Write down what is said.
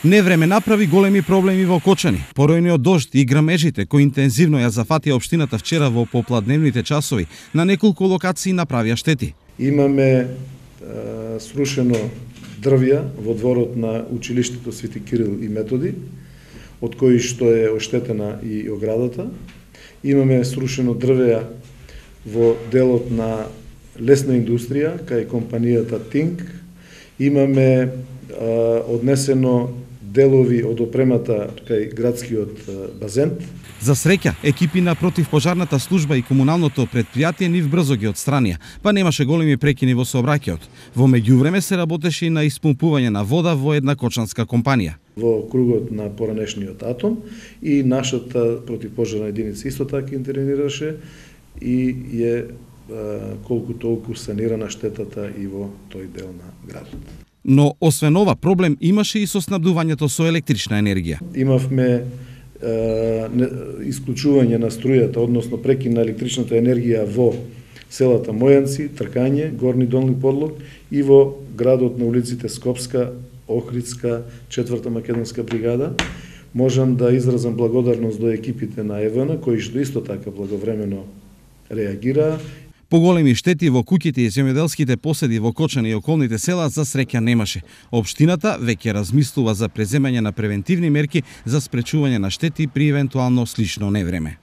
Невреме направи големи проблеми во Кочани. Поројниот дожд и грамежите кои интензивно ја зафатија општината вчера во попладневните часови на неколку локации направија штети. Имаме срушено дрвја во дворот на училиштето Свети Кирил и Методи, од кои што е оштетена и оградата. Имаме срушено дрвја во делот на лесна индустрија, кај компанијата Тинг. Имаме однесено делови од опремата кај градскиот базен. За среќа, екипи на противпожарната служба и комуналното предпријатие нив брзо ги отстранија, па немаше големи прекини во сообраќајот. Во меѓувреме се работеше и на испумпување на вода во една кочанска компанија. Во кругот на поранешниот атом и нашата противпожарна единица исто така интервенираше и е колку толку санирана штетата и во тој дел на градот. Но освен ова проблем имаше и со снабдувањето со електрична енергија. Имавме исклучување на струјата, односно прекин на електричната енергија во селата Мојанци, Тркање, Горни Долни Подлог и во градот на улиците Скопска, Охридска, 4-та македонска бригада. Можам да изразам благодарност до екипите на ЕВН, кои што исто така благовремено реагираа. Поголеми штети во куќите и земјоделските поседи во Кочани и околните села за среќа немаше. Општината веќе размислува за преземање на превентивни мерки за спречување на штети при евентуално слично невреме.